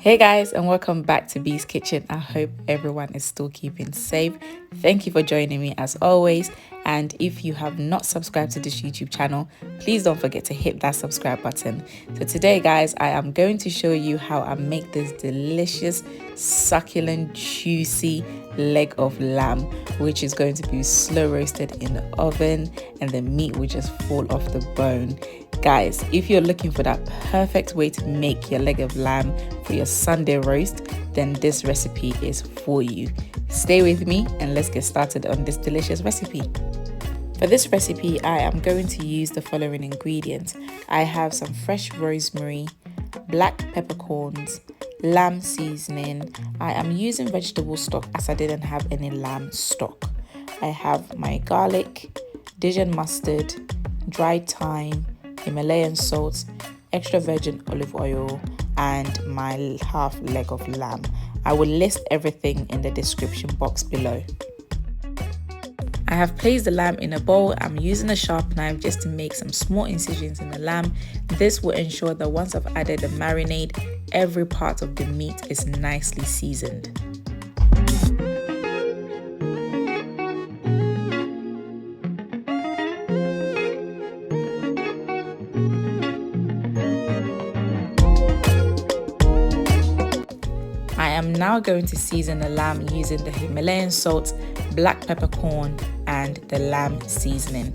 Hey guys, and welcome back to Beeskitchen. I hope everyone is still keeping safe. Thank you for joining me as always. And if you have not subscribed to this YouTube channel, please don't forget to hit that subscribe button. So today guys, I am going to show you how I make this delicious, succulent, juicy leg of lamb, which is going to be slow roasted in the oven, and the meat will just fall off the bone. Guys, if you're looking for that perfect way to make your leg of lamb for your Sunday roast, then this recipe is for you. Stay with me and let's get started on this delicious recipe. For this recipe, I am going to use the following ingredients. I have some fresh rosemary, black peppercorns, lamb seasoning. I am using vegetable stock as I didn't have any lamb stock. I have my garlic, Dijon mustard, dried thyme, Himalayan salt, extra virgin olive oil, and my half leg of lamb. I will list everything in the description box below. I have placed the lamb in a bowl. I'm using a sharp knife just to make some small incisions in the lamb. This will ensure that once I've added the marinade, every part of the meat is nicely seasoned. I am now going to season the lamb using the Himalayan salt, black peppercorn, and the lamb seasoning.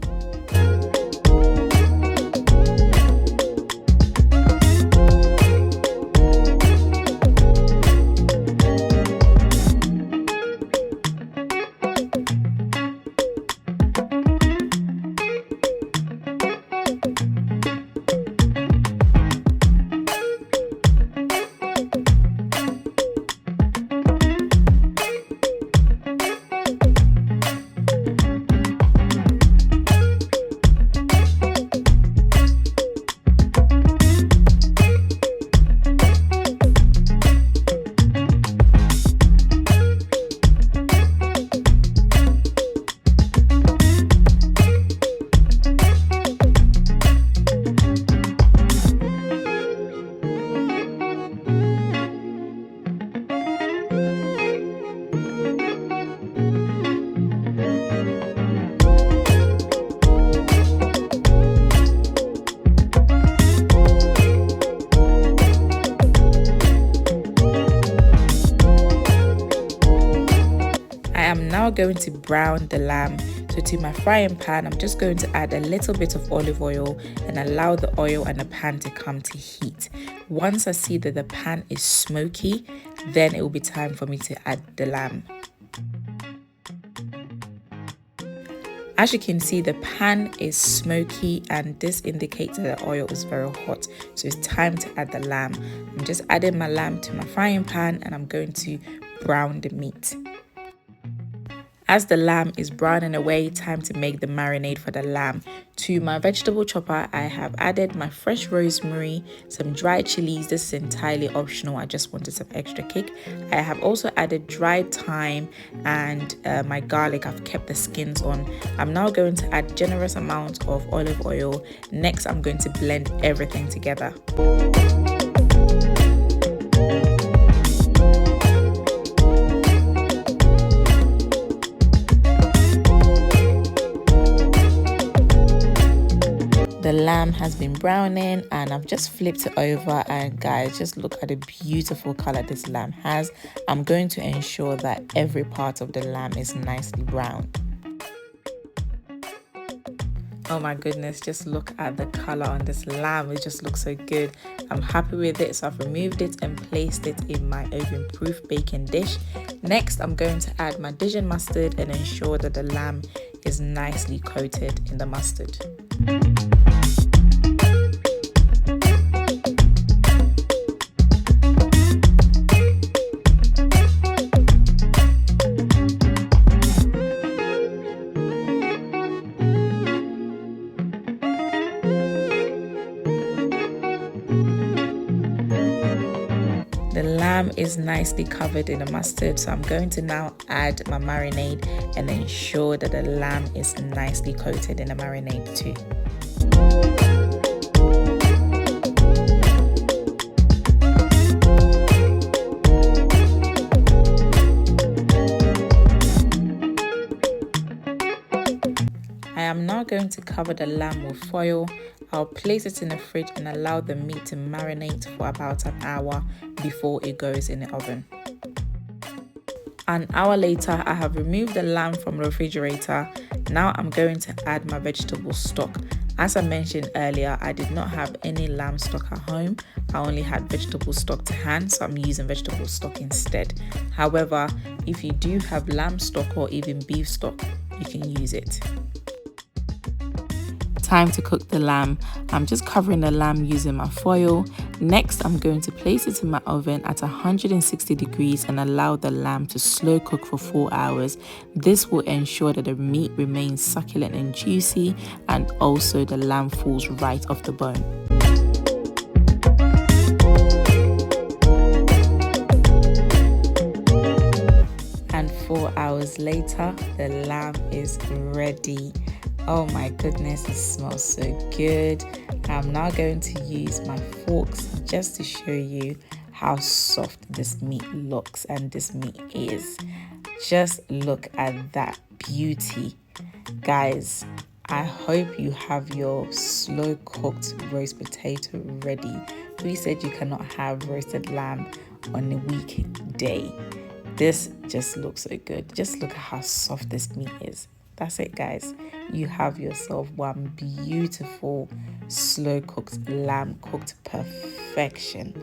I'm now going to brown the lamb. So to my frying pan, I'm just going to add a little bit of olive oil and allow the oil and the pan to come to heat. Once I see that the pan is smoky, then it will be time for me to add the lamb. As you can see, the pan is smoky and this indicates that the oil is very hot. So it's time to add the lamb. I'm just adding my lamb to my frying pan and I'm going to brown the meat. As the lamb is browning away, time to make the marinade for the lamb. To my vegetable chopper, I have added my fresh rosemary, some dried chilies. This is entirely optional. I just wanted some extra kick. I have also added dried thyme and my garlic. I've kept the skins on. I'm now going to add generous amount of olive oil. Next, I'm going to blend everything together. The lamb has been browning and I've just flipped it over, and guys, just look at the beautiful color this lamb has. I'm going to ensure that every part of the lamb is nicely browned. Oh my goodness, just look at the color on this lamb. It just looks so good. I'm happy with it, so I've removed it and placed it in my oven-proof baking dish. Next, I'm going to add my Dijon mustard and ensure that the lamb is nicely coated in the mustard. The lamb is nicely covered in the mustard, so I'm going to now add my marinade and ensure that the lamb is nicely coated in the marinade too. going to cover the lamb with foil. I'll place it in the fridge and allow the meat to marinate for about an hour before it goes in the oven. An hour later, I have removed the lamb from the refrigerator. Now I'm going to add my vegetable stock. As I mentioned earlier, I did not have any lamb stock at home. I only had vegetable stock to hand, so I'm using vegetable stock instead. However, if you do have lamb stock or even beef stock, you can use it. Time to cook the lamb. I'm just covering the lamb using my foil. Next, I'm going to place it in my oven at 160 degrees and allow the lamb to slow cook for 4 hours. This will ensure that the meat remains succulent and juicy, and also the lamb falls right off the bone. And 4 hours later, the lamb is ready. Oh my goodness, it smells so good. I'm now going to use my forks just to show you how soft this meat looks and this meat is. Just look at that beauty. Guys, I hope you have your slow cooked roast potato ready. We said you cannot have roasted lamb on a weekday. This just looks so good. Just look at how soft this meat is. That's it, guys. You have yourself one beautiful slow cooked lamb cooked perfection.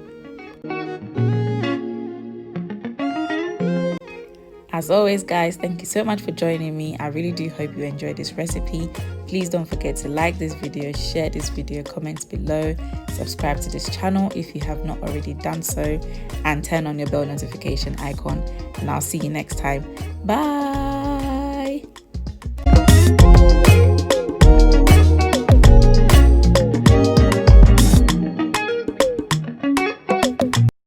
As always, guys, thank you so much for joining me. I really do hope you enjoyed this recipe. Please don't forget to like this video, share this video, comment below, subscribe to this channel if you have not already done so, and turn on your bell notification icon. And I'll see you next time. Bye.